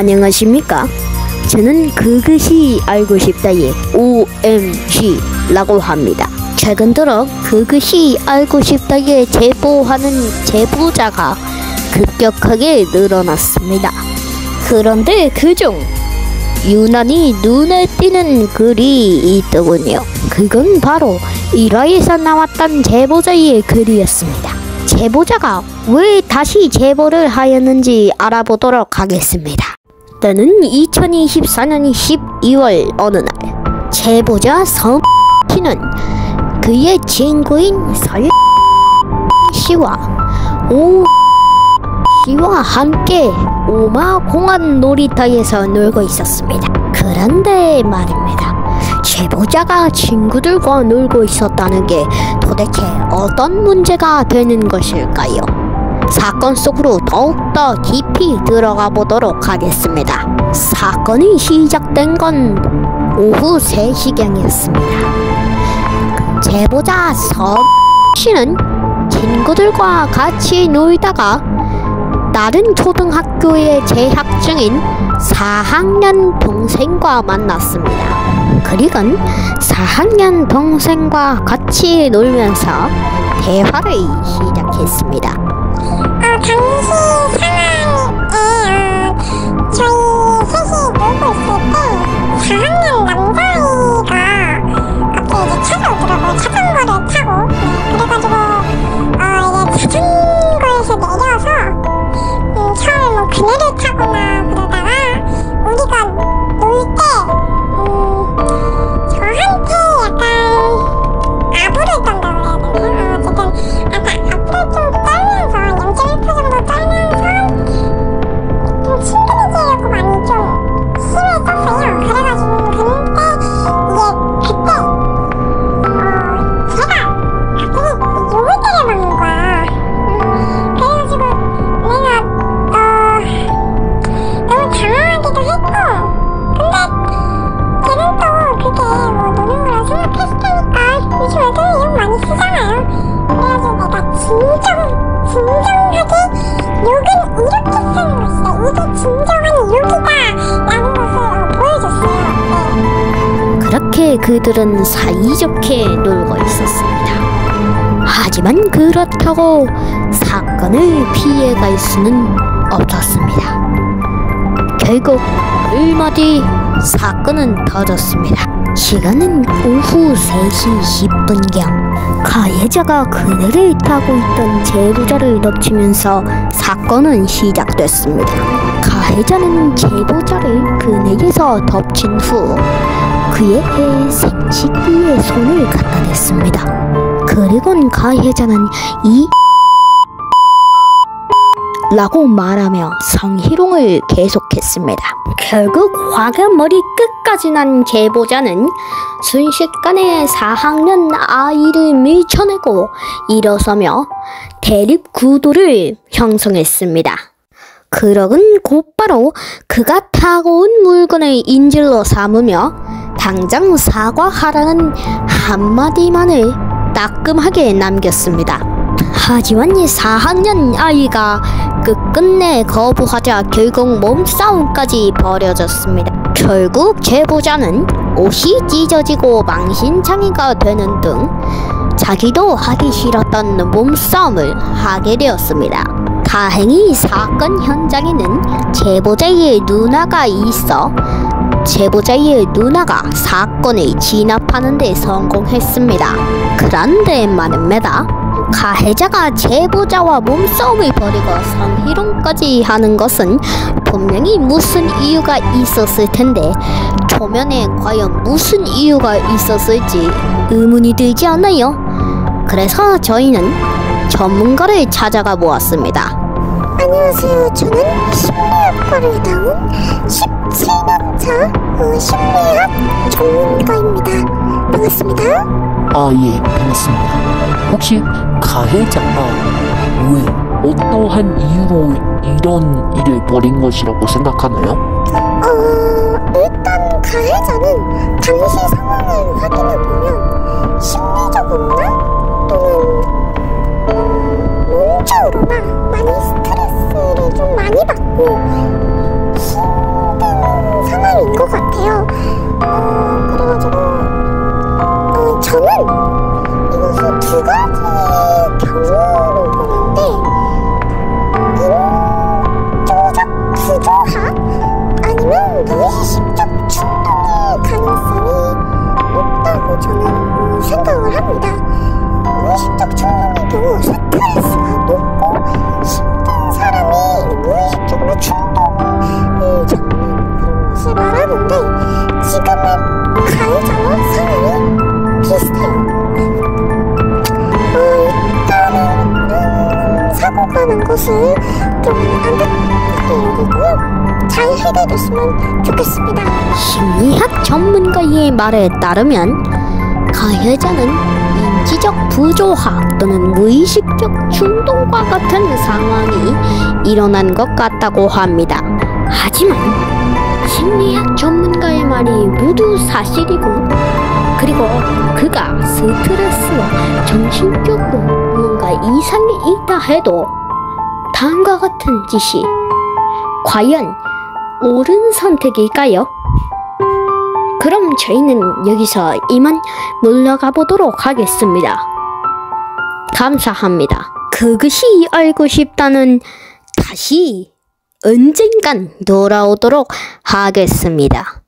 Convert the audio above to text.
안녕하십니까? 저는 그것이 알고 싶다의 OMG라고 합니다. 최근 들어 그것이 알고 싶다에 제보하는 제보자가 급격하게 늘어났습니다. 그런데 그중 유난히 눈에 띄는 글이 있더군요. 그건 바로 1화에서 나왔던 제보자의 글이었습니다. 제보자가 왜 다시 제보를 하였는지 알아보도록 하겠습니다. 때는 2024년 12월 어느 날, 제보자 서씨는 그의 친구인 설씨와 오씨와 함께 오마공원 놀이터에서 놀고 있었습니다. 그런데 말입니다. 제보자가 친구들과 놀고 있었다는 게 도대체 어떤 문제가 되는 것일까요? 사건 속으로 더욱더 깊이 들어가 보도록 하겠습니다. 사건이 시작된 건 오후 3시경이었습니다. 제보자 서씨는 친구들과 같이 놀다가 다른 초등학교에 재학 중인 4학년 동생과 만났습니다. 그리곤 4학년 동생과 같이 놀면서 대화를 시작했습니다. 당시 상황에 저희 셋이 놀고 있을 때 4학년 남자아이가 갑자기 이제 차가 오더라고요. 자전거를 타고. 그래가지고 이제 자전거에서 내려서 처음에 뭐 그네를 타거나 그러다가 우리가 놀 때 저한테 약간 아부를 떤다고 해야 되나요? 어쨌든 약간 아부를 좀 떨면서 0.1% 정도 떨면서 좀 친근해지려고 많이 좀 힘을 썼어요. 그래가지고 근데 이게 그때 제가 갑자기 욕을 때려박는 거야. 그래가지고 내가 너무 당황하기도 했고, 근데 걔는 또 그게 뭐 노는 거라 생각했을 테니까 요즘 애들은 욕 많이 쓰잖아요. 그래가지고 내가 진정하게 욕은 이렇게 쓰는 것이다, 이게 진정한 욕이다 라는 것을 보여줬어요. 네. 그렇게 그들은 사이좋게 놀고 있었습니다. 하지만 그렇다고 사건을 피해갈 수는 없었습니다. 결국 얼마 뒤 사건은 터졌습니다. 시간은 오후 3시 10분경. 가해자가 그네를 타고 있던 제보자를 덮치면서 사건은 시작됐습니다. 가해자는 제보자를 그네에서 덮친 후 그의 생식기에 손을 갖다 댔습니다. 그리곤 가해자는 라고 말하며 성희롱을 계속했습니다. 결국 화가 머리 끝까지 난 제보자는 순식간에 4학년 아이를 밀쳐내고 일어서며 대립 구도를 형성했습니다. 그러곤 곧바로 그가 타고 온 물건을 인질로 삼으며 당장 사과하라는 한마디만을 따끔하게 남겼습니다. 하지만 이 4학년 아이가 끝끝내 거부하자 결국 몸싸움까지 벌어졌습니다. 결국 제보자는 옷이 찢어지고 망신창이가 되는 등 자기도 하기 싫었던 몸싸움을 하게 되었습니다. 다행히 사건 현장에는 제보자의 누나가 있어 제보자의 누나가 사건을 진압하는 데 성공했습니다. 그런데 말입니다. 가해자가 제보자와 몸싸움을 벌이고 성희롱까지 하는 것은 분명히 무슨 이유가 있었을 텐데 초면에 과연 무슨 이유가 있었을지 의문이 들지 않나요? 그래서 저희는 전문가를 찾아가 보았습니다. 안녕하세요. 저는 심리학과를 나온 17년차 심리학 전문가입니다. 반갑습니다. 예, 반갑습니다. 혹시 가해자가 왜 어떠한 이유로 이런 일을 벌인 것이라고 생각하나요? 일단 가해자는 당시 상황을 확인해보면 심리적으로나 또는 몸적으로나 많이 스트레스를 좀 많이 받고 좀 안타깝게 여기고요. 잘 해결됐으면 좋겠습니다. 심리학 전문가의 말에 따르면 가해자는 인지적 부조화 또는 무의식적 충동과 같은 상황이 일어난 것 같다고 합니다. 하지만 심리학 전문가의 말이 모두 사실이고, 그리고 그가 스트레스와 정신적으로 뭔가 이상이 있다 해도 다음과 같은 짓이 과연 옳은 선택일까요? 그럼 저희는 여기서 이만 물러가 보도록 하겠습니다. 감사합니다. 그것이 알고 싶다는 다시 언젠간 돌아오도록 하겠습니다.